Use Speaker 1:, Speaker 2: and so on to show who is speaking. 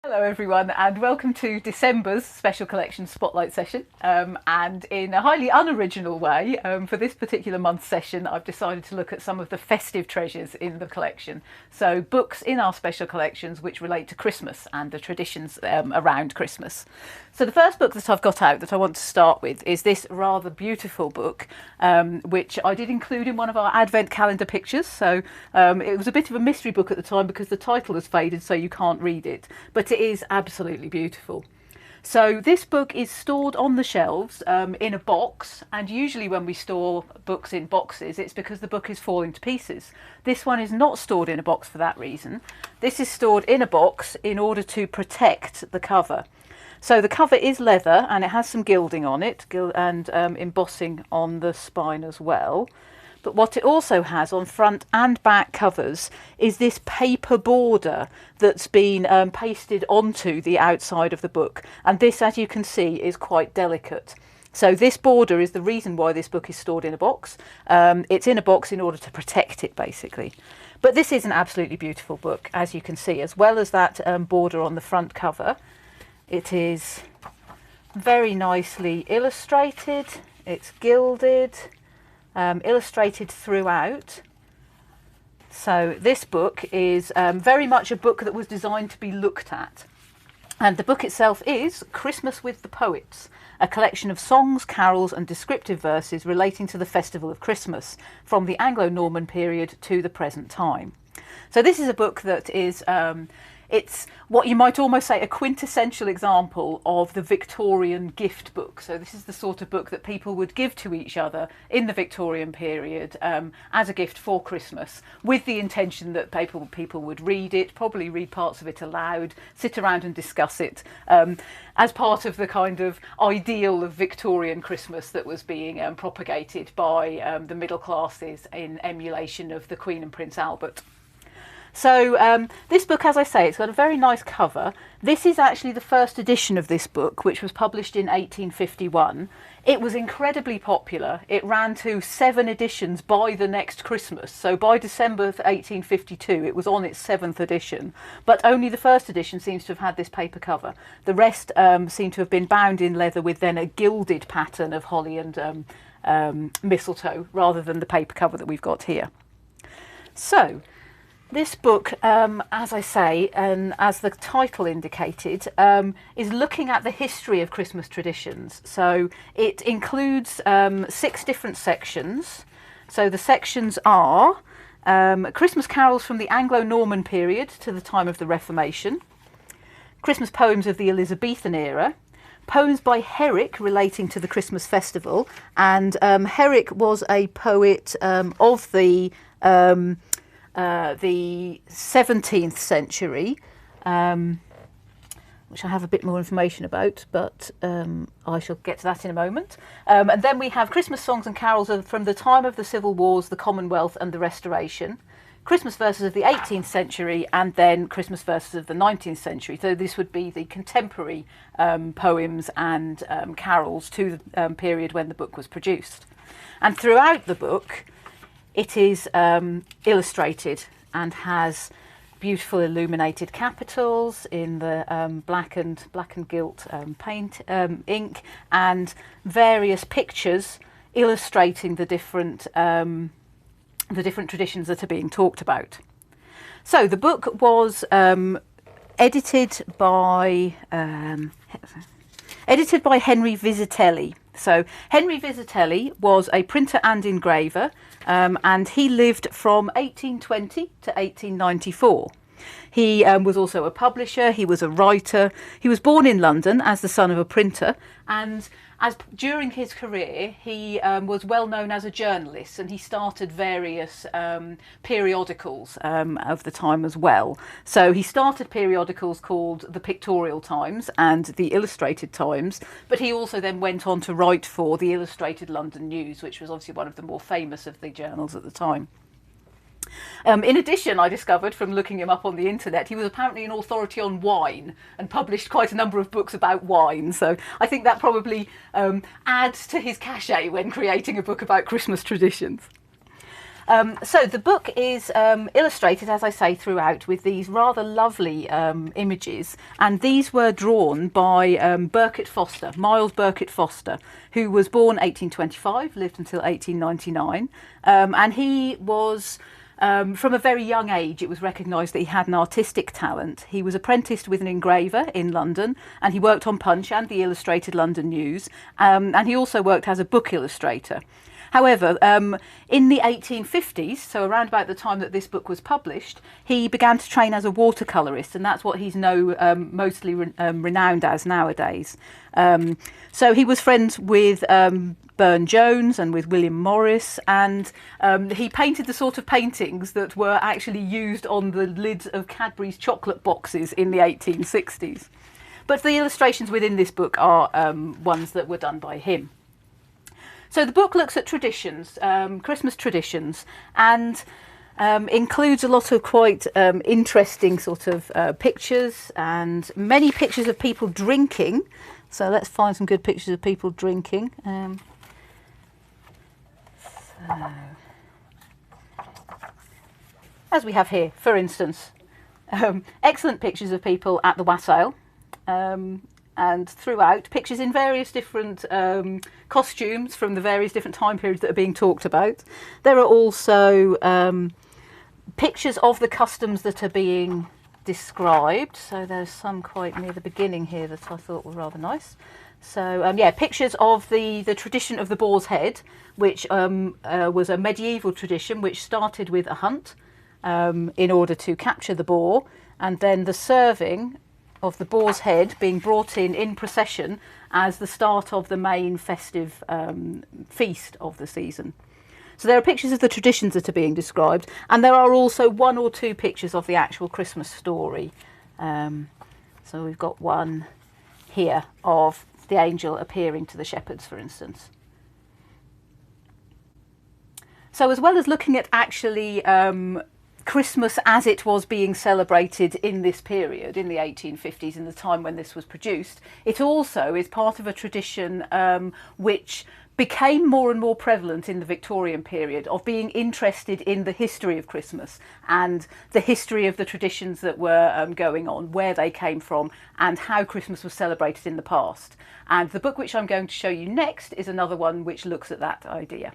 Speaker 1: Hello everyone and welcome to December's Special Collection Spotlight session, and in a highly unoriginal way, for this particular month's session I've decided to look at some of the festive treasures in the collection. So books in our special collections which relate to Christmas and the traditions around Christmas. So the first book that I've got out that I want to start with is this rather beautiful book, which I did include in one of our advent calendar pictures. So it was a bit of a mystery book at the time because the title has faded so you can't read it, but it is absolutely beautiful. So this book is stored on the shelves in a box, and usually when we store books in boxes it's because the book is falling to pieces. This one is not stored in a box for that reason. This is stored in a box in order to protect the cover. So the cover is leather and it has some gilding on it and embossing on the spine as well. But what it also has on front and back covers is this paper border that's been pasted onto the outside of the book. And this, as you can see, is quite delicate. So this border is the reason why this book is stored in a box. It's in a box in order to protect it, basically. But this is an absolutely beautiful book, as you can see, as well as that border on the front cover. It is very nicely illustrated. It's gilded. Illustrated throughout. So this book is very much a book that was designed to be looked at. And the book itself is Christmas with the Poets, a collection of songs, carols and descriptive verses relating to the festival of Christmas from the Anglo-Norman period to the present time. So this is a book that is it's what you might almost say a quintessential example of the Victorian gift book. So this is the sort of book that people would give to each other in the Victorian period as a gift for Christmas, with the intention that people would read it, probably read parts of it aloud, sit around and discuss it as part of the kind of ideal of Victorian Christmas that was being propagated by the middle classes in emulation of the Queen and Prince Albert. So this book, as I say, it's got a very nice cover. This is actually the first edition of this book, which was published in 1851. It was incredibly popular. It ran to 7 editions by the next Christmas. So by December of 1852, it was on its 7th edition. But only the first edition seems to have had this paper cover. The rest seem to have been bound in leather with then a gilded pattern of holly and mistletoe, rather than the paper cover that we've got here. So this book, as I say, and as the title indicated, is looking at the history of Christmas traditions. So it includes 6 different sections. So the sections are Christmas carols from the Anglo-Norman period to the time of the Reformation, Christmas poems of the Elizabethan era, poems by Herrick relating to the Christmas festival. And Herrick was a poet of the 17th century, which I have a bit more information about, but I shall get to that in a moment. And then we have Christmas songs and carols from the time of the Civil Wars, the Commonwealth and the Restoration, Christmas verses of the 18th century, and then Christmas verses of the 19th century. So this would be the contemporary poems and carols to the period when the book was produced. And throughout the book, it is illustrated and has beautiful illuminated capitals in the black and gilt paint ink, and various pictures illustrating the different traditions that are being talked about. So the book was edited by Henry Visitelli. So Henry Visitelli was a printer and engraver, and he lived from 1820 to 1894. He was also a publisher, he was a writer. He was born in London as the son of a printer, and during his career he was well known as a journalist, and he started various periodicals of the time as well. So he started periodicals called the Pictorial Times and the Illustrated Times, but he also then went on to write for the Illustrated London News, which was obviously one of the more famous of the journals at the time. In addition, I discovered from looking him up on the internet, he was apparently an authority on wine and published quite a number of books about wine. So I think that probably adds to his cachet when creating a book about Christmas traditions. So the book is illustrated, as I say, throughout with these rather lovely images, and these were drawn by Burkitt Foster, Miles Burkitt Foster, who was born 1825, lived until 1899, and he was... from a very young age, it was recognised that he had an artistic talent. He was apprenticed with an engraver in London, and he worked on Punch and the Illustrated London News, and he also worked as a book illustrator. However, in the 1850s, so around about the time that this book was published, he began to train as a watercolourist, and that's what he's mostly renowned as nowadays. So he was friends with Burne-Jones and with William Morris, and he painted the sort of paintings that were actually used on the lids of Cadbury's chocolate boxes in the 1860s. But the illustrations within this book are ones that were done by him. So the book looks at traditions, Christmas traditions, and includes a lot of quite interesting sort of pictures, and many pictures of people drinking. So let's find some good pictures of people drinking. As we have here, for instance, excellent pictures of people at the wassail, and throughout, pictures in various different costumes from the various different time periods that are being talked about. There are also pictures of the customs that are being described. So there's some quite near the beginning here that I thought were rather nice. So yeah, pictures of the tradition of the boar's head, which was a medieval tradition which started with a hunt in order to capture the boar, and then the serving of the boar's head being brought in procession as the start of the main festive feast of the season. So there are pictures of the traditions that are being described, and there are also one or two pictures of the actual Christmas story. So we've got one here of the angel appearing to the shepherds, for instance. So as well as looking at actually Christmas as it was being celebrated in this period, in the 1850s, in the time when this was produced, it also is part of a tradition which became more and more prevalent in the Victorian period, of being interested in the history of Christmas and the history of the traditions that were going on, where they came from, and how Christmas was celebrated in the past. And the book which I'm going to show you next is another one which looks at that idea.